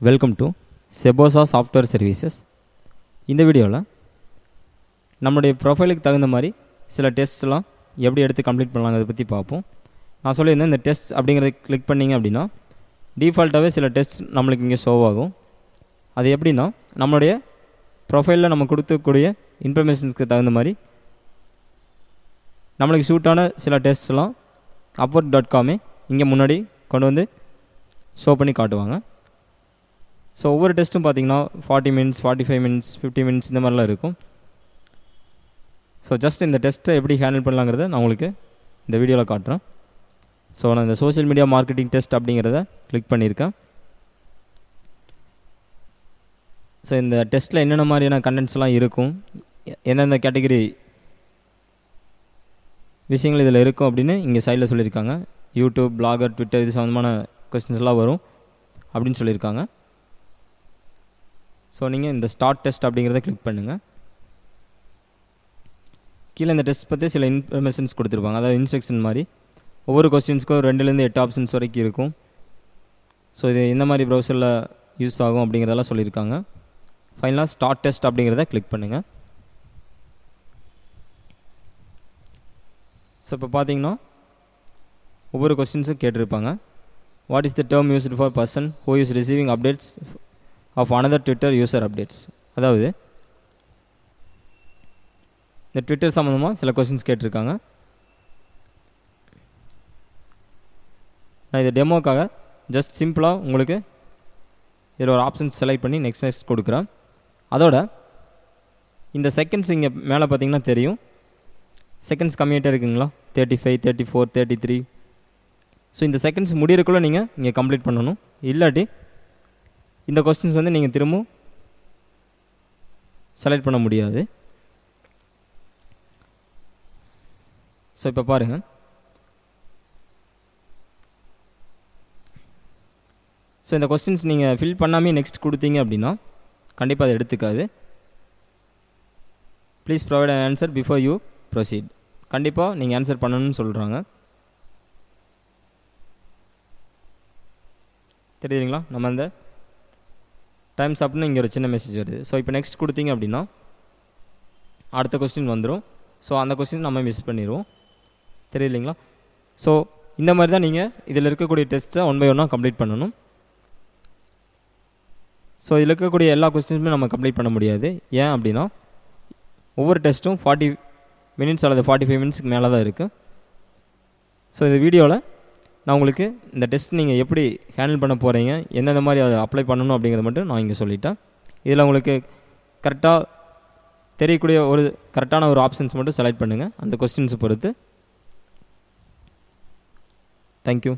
Welcome to செபோசா software services. இந்த வீடியோவில் நம்முடைய ப்ரொஃபைலுக்கு தகுந்த மாதிரி சில டெஸ்ட்லாம் எப்படி எடுத்து கம்ப்ளீட் பண்ணலாங்கிறத பற்றி பார்ப்போம். நான் சொல்லியிருந்தேன், இந்த டெஸ்ட் அப்படிங்கிறத கிளிக் பண்ணிங்க அப்படின்னா டிஃபால்ட்டாகவே சில டெஸ்ட் நம்மளுக்கு இங்கே ஷோ ஆகும். அது எப்படின்னா, நம்மளுடைய ப்ரொஃபைலில் நம்ம கொடுக்கக்கூடிய இன்ஃபர்மேஷன்ஸ்க்கு தகுந்த மாதிரி நம்மளுக்கு சூட்டான சில டெஸ்ட்லாம் upwork.com இங்கே முன்னாடி கொண்டு வந்து ஷோ பண்ணி காட்டுவாங்க. ஸோ ஒவ்வொரு டெஸ்ட்டும் பார்த்திங்கன்னா 40 மினிட்ஸ், 45 மினிட்ஸ், 50 மினிட்ஸ் இந்த மாதிரிலாம் இருக்கும். ஸோ ஜஸ்ட் இந்த டெஸ்ட்டை எப்படி ஹேண்டில் பண்ணலாங்கிறத நான் உங்களுக்கு இந்த வீடியோவில் காட்டுறேன். ஸோ நான் இந்த சோஷியல் மீடியா மார்க்கெட்டிங் டெஸ்ட் அப்படிங்கிறத கிளிக் பண்ணியிருக்கேன். ஸோ இந்த டெஸ்ட்டில் என்னென்ன மாதிரியான கண்டென்ட்ஸ்லாம் இருக்கும், எந்தெந்த கேட்டகரி விஷயங்கள் இதில் இருக்கும் அப்படின்னு இங்கே சைடில் சொல்லியிருக்காங்க. யூடியூப், பிளாகர், ட்விட்டர் இது சம்மந்தமான கொஸ்டின்ஸ் எல்லாம் வரும் அப்படின்னு சொல்லியிருக்காங்க. ஸோ நீங்கள் இந்த ஸ்டார்ட் டெஸ்ட் அப்படிங்கிறத கிளிக் பண்ணுங்கள். கீழே இந்த டெஸ்ட் பற்றி சில இன்ஃபர்மேஷன்ஸ் கொடுத்துருப்பாங்க, அதாவது இன்ஸ்ட்ரக்ஷன் மாதிரி. ஒவ்வொரு கொஸ்டின்ஸ்க்கும் 2லேருந்து 8 ஆப்ஷன்ஸ் வரைக்கும் இருக்கும். ஸோ இது எந்த மாதிரி ப்ரௌசரில் யூஸ் ஆகும் அப்படிங்கிறதெல்லாம் சொல்லியிருக்காங்க. ஃபைனலாக ஸ்டார்ட் டெஸ்ட் அப்படிங்கிறத கிளிக் பண்ணுங்கள். ஸோ இப்போ பார்த்தீங்கன்னா ஒவ்வொரு கொஸ்டின்ஸும் கேட்டிருப்பாங்க. What is the term used for person who is receiving updates of another Twitter user updates. அதாவது இந்த ட்விட்டர் சம்மந்தமாக சில கொஸ்டின்ஸ் கேட்டிருக்காங்க. நான் இது டெமோக்காக ஜஸ்ட் சிம்பிளாக உங்களுக்கு இதில் ஒரு ஆப்ஷன்ஸ் செலக்ட் பண்ணி நெக்ஸ்ட் கொடுக்குறேன். அதோட இந்த செகண்ட்ஸ் இங்கே மேலே பார்த்தீங்கன்னா தெரியும், செகண்ட்ஸ் கம்மியாகிட்டே இருக்குங்களா, 35, 34, 33. ஸோ இந்த செகண்ட்ஸ் முடியறக்குள்ளே நீங்கள் இங்கே கம்ப்ளீட் பண்ணணும். இல்லாட்டி இந்த கொஸ்டின்ஸ் வந்து நீங்கள் திரும்பவும் செலக்ட் பண்ண முடியாது. ஸோ இப்போ பாருங்கள், ஸோ இந்த கொஸ்டின்ஸ் நீங்கள் ஃபில் பண்ணாமே நெக்ஸ்ட் கொடுத்தீங்க அப்படின்னா கண்டிப்பாக அதை எடுத்துக்காது. Please provide an answer before you proceed. கண்டிப்பாக நீங்கள் ஆன்சர் பண்ணணும்னு சொல்கிறாங்க. தெரியுதுங்களா, நம்ம இந்த டைம்ஸ் அப்னு இங்கே ஒரு சின்ன மெசேஜ் வருது. ஸோ இப்போ நெக்ஸ்ட் கொடுத்தீங்க அப்படின்னா அடுத்த கொஸ்டின் வந்துடும். ஸோ அந்த கொஸ்டின் நம்ம மிஸ் பண்ணிடுவோம். தெரியலைங்களா? ஸோ இந்த மாதிரி தான் நீங்கள் இதில் இருக்கக்கூடிய டெஸ்ட்டை 1 by 1 கம்ப்ளீட் பண்ணணும். ஸோ இதில் இருக்கக்கூடிய எல்லா கொஸ்டின்ஸுமே நம்ம கம்ப்ளீட் பண்ண முடியாது. ஏன் அப்படின்னா ஒவ்வொரு டெஸ்ட்டும் 40 மினிட்ஸ் அல்லது 45 மினிட்ஸ்க்கு மேலே தான் இருக்குது. ஸோ இந்த வீடியோவில் நான் உங்களுக்கு இந்த டெஸ்ட் நீங்கள் எப்படி ஹேண்டில் பண்ண போகிறீங்க, எந்தெந்த மாதிரி அதை அப்ளை பண்ணணும் அப்படிங்கிறத மட்டும் நான் இங்கே சொல்லிட்டேன். இதில் உங்களுக்கு கரெக்டாக தெரியக்கூடிய ஒரு கரெக்டான ஒரு ஆப்ஷன்ஸ் மட்டும் செலக்ட் பண்ணுங்கள் அந்த கொஸ்டின்ஸை பொறுத்து. தேங்க்யூ.